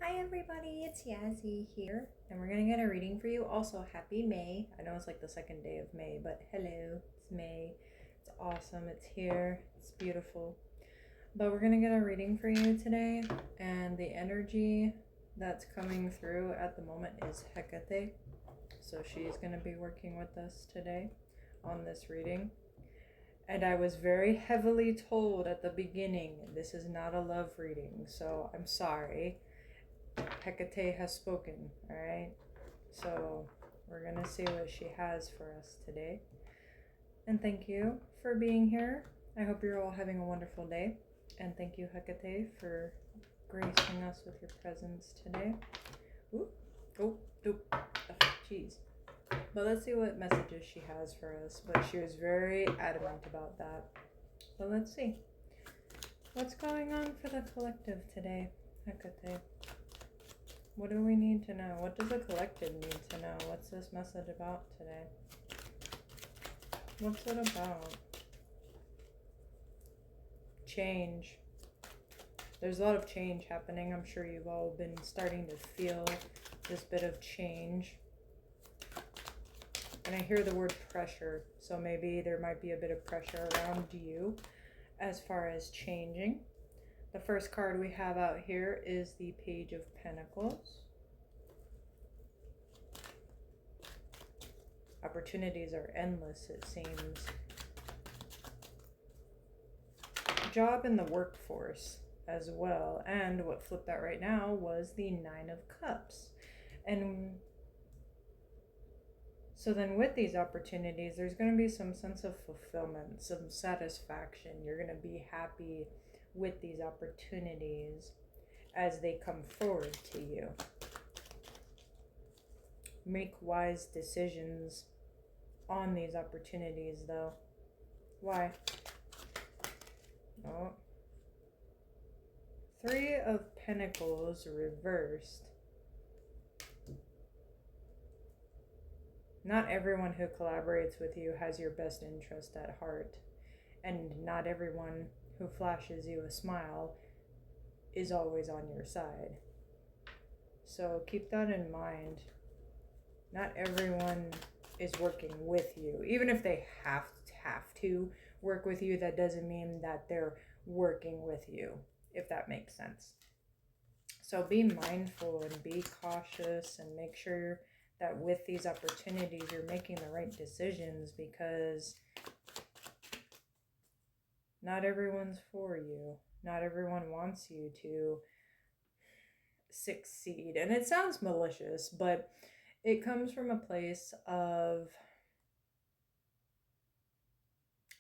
Hi everybody, it's Yazzie here, and we're gonna get a reading for you. Also, happy May. I know it's like the second day of May, but hello, it's May. It's awesome, it's here, it's beautiful. But we're gonna get a reading for you today, and the energy that's coming through at the moment is Hecate. So she's gonna be working with us today on this reading. And I was very heavily told at the beginning this is not a love reading, so I'm sorry. Hecate has spoken, alright? So we're gonna see what she has for us today. And thank you for being here. I hope you're all having a wonderful day. And thank you, Hecate, for gracing us with your presence today. Ooh, oh, jeez. But let's see what messages she has for us. But she was very adamant about that. But let's see. What's going on for the collective today, Hecate? What do we need to know? What does the collective need to know? What's this message about today? What's it about? Change. There's a lot of change happening. I'm sure you've all been starting to feel this bit of change. And I hear the word pressure. So maybe there might be a bit of pressure around you as far as changing. The first card we have out here is the Page of Pentacles. Opportunities are endless, it seems. Job in the workforce as well. And what flipped out right now was the Nine of Cups. And so then with these opportunities, there's going to be some sense of fulfillment, some satisfaction. You're going to be happy with these opportunities as they come forward to you. Make wise decisions on these opportunities, though. Why? Oh. Three of Pentacles reversed. Not everyone who collaborates with you has your best interest at heart. And not everyone who flashes you a smile is always on your side. So keep that in mind. Not everyone is working with you. Even if they have to work with you, that doesn't mean that they're working with you, if that makes sense. So be mindful and be cautious and make sure that with these opportunities you're making the right decisions, because not everyone's for you. Not everyone wants you to succeed. And it sounds malicious, but it comes from a place of,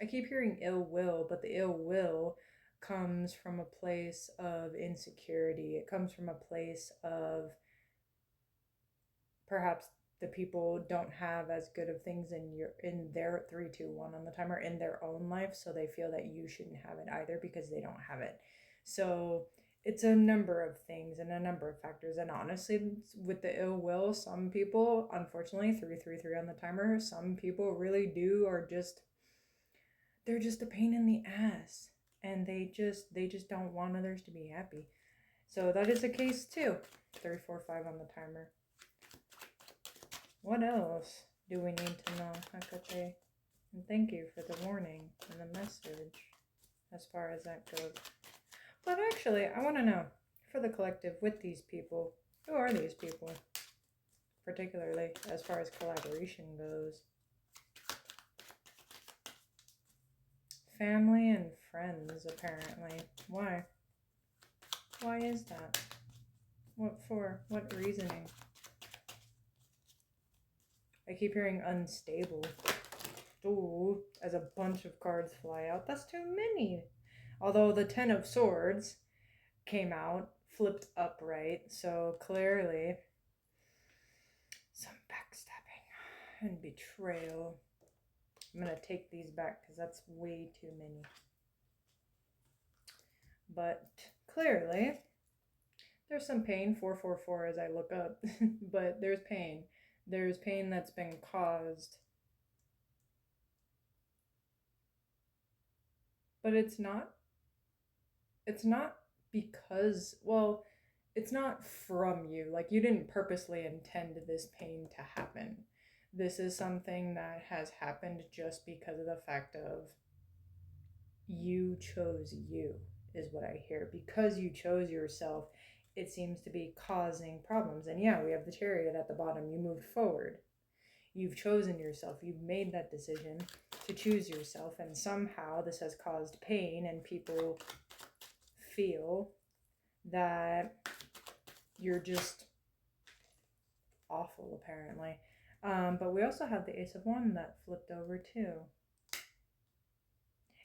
I keep hearing ill will, but the ill will comes from a place of insecurity. It comes from a place of perhaps the people don't have as good of things in their 3 2 1 on the timer in their own life, so they feel that you shouldn't have it either because they don't have it. So it's a number of things and a number of factors. And honestly, with the ill will, some people, unfortunately, 3 3 3 on the timer, some people really do are just, they're just a pain in the ass, and they just don't want others to be happy. So that is the case too. 3 4 5 on the timer. What else do we need to know, Hecate? And thank you for the warning and the message as far as that goes. But actually, I want to know, for the collective, with these people, who are these people? Particularly as far as collaboration goes. Family and friends, apparently. Why? Why is that? What for? What reasoning? I keep hearing unstable. Ooh, as a bunch of cards fly out. That's too many. Although the Ten of Swords came out, flipped upright, so clearly some backstabbing and betrayal. I'm going to take these back because that's way too many. But clearly, there's some pain. 4 4 4 as I look up. But there's pain. There's pain that's been caused. But it's not because, well, it's not from you. Like, you didn't purposely intend this pain to happen. This is something that has happened just because of the fact of you chose you, is what I hear. Because you chose yourself, it seems to be causing problems. And yeah, we have the chariot at the bottom. You moved forward. You've chosen yourself. You've made that decision to choose yourself. And somehow this has caused pain, and people feel that you're just awful, apparently. But we also have the Ace of Wands that flipped over too.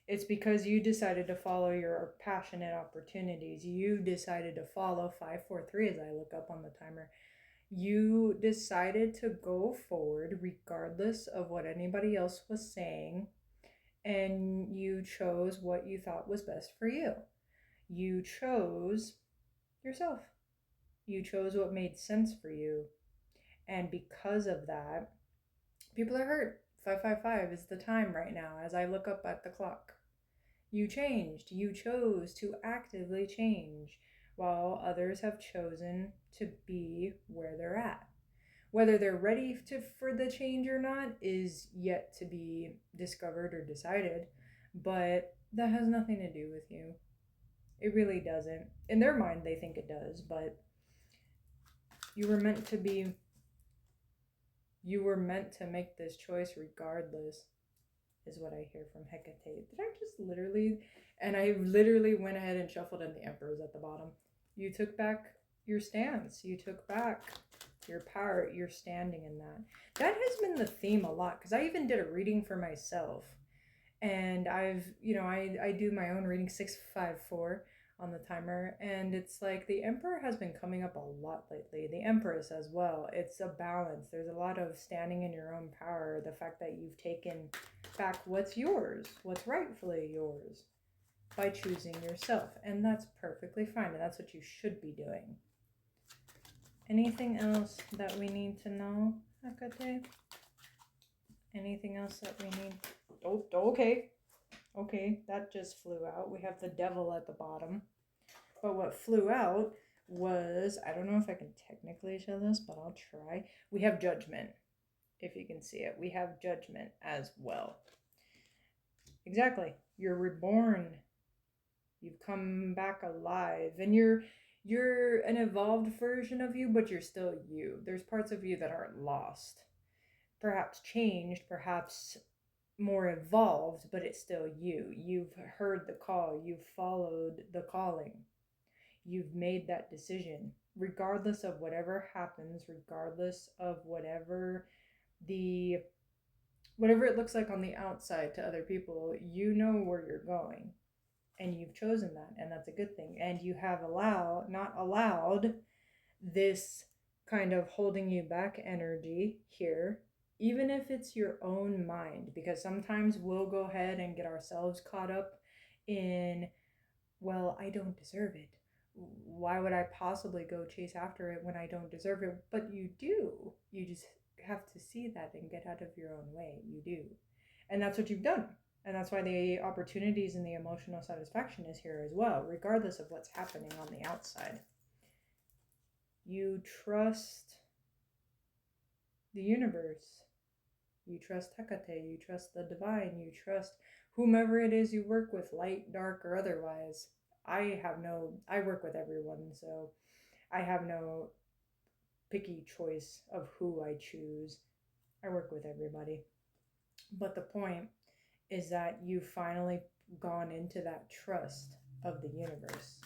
It's because you decided to follow your passionate opportunities. You decided to follow 543 as I look up on the timer. You decided to go forward regardless of what anybody else was saying, and you chose what you thought was best for you. You chose yourself. You chose what made sense for you. And because of that, people are hurt. 555 is the time right now as I look up at the clock. You changed. You chose to actively change, while others have chosen to be where they're at. Whether they're ready for the change or not is yet to be discovered or decided, but that has nothing to do with you. It really doesn't. In their mind, they think it does, but you were meant to be. You were meant to make this choice regardless, is what I hear from Hecate. Did I just literally? And I literally went ahead and shuffled in the Emperors at the bottom. You took back your stance. You took back your power. You're standing in that. That has been the theme a lot, because I even did a reading for myself. And I do my own reading, 654 on the timer, and it's like the Emperor has been coming up a lot lately, the Empress as well. It's a balance. There's a lot of standing in your own power, the fact that you've taken back what's yours, what's rightfully yours, by choosing yourself, and that's perfectly fine, and that's what you should be doing. Anything else that we need to know, Hecate? Anything else that we need? Oh, okay, that just flew out. We have the Devil at the bottom. But what flew out was, I don't know if I can technically show this, but I'll try. We have Judgment, if you can see it. We have Judgment as well. Exactly. You're reborn. You've come back alive. And you're an evolved version of you, but you're still you. There's parts of you that aren't lost. Perhaps changed, perhaps more evolved, but it's still you. You've heard the call. You've followed the calling. You've made that decision. Regardless of whatever happens, regardless of whatever it looks like on the outside to other people, you know where you're going. And you've chosen that, and that's a good thing. And you have not allowed this kind of holding you back energy here, even if it's your own mind, because sometimes we'll go ahead and get ourselves caught up in, well, I don't deserve it. Why would I possibly go chase after it when I don't deserve it? But you do. You just have to see that and get out of your own way. You do. And that's what you've done. And that's why the opportunities and the emotional satisfaction is here as well, regardless of what's happening on the outside. You trust the universe. You trust Hecate. You trust the divine. You trust whomever it is you work with, light, dark, or otherwise. I work with everyone, so I have no picky choice of who I choose. I work with everybody. But the point is that you've finally gone into that trust of the universe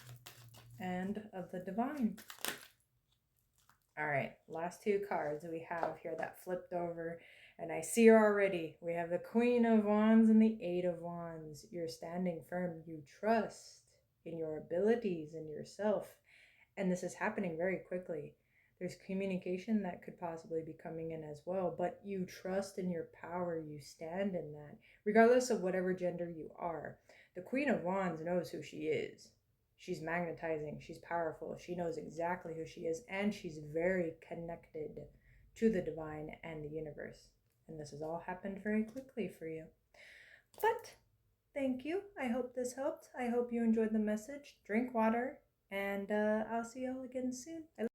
and of the divine. All right, last two cards we have here that flipped over, and I see her already. We have the Queen of Wands and the Eight of Wands. You're standing firm. You trust in your abilities and yourself, and this is happening very quickly. There's communication that could possibly be coming in as well, but you trust in your power. You stand in that, regardless of whatever gender you are. The Queen of Wands knows who she is. She's magnetizing. She's powerful. She knows exactly who she is, and she's very connected to the divine and the universe. And this has all happened very quickly for you. But thank you. I hope this helped. I hope you enjoyed the message. Drink water And I'll see y'all again soon.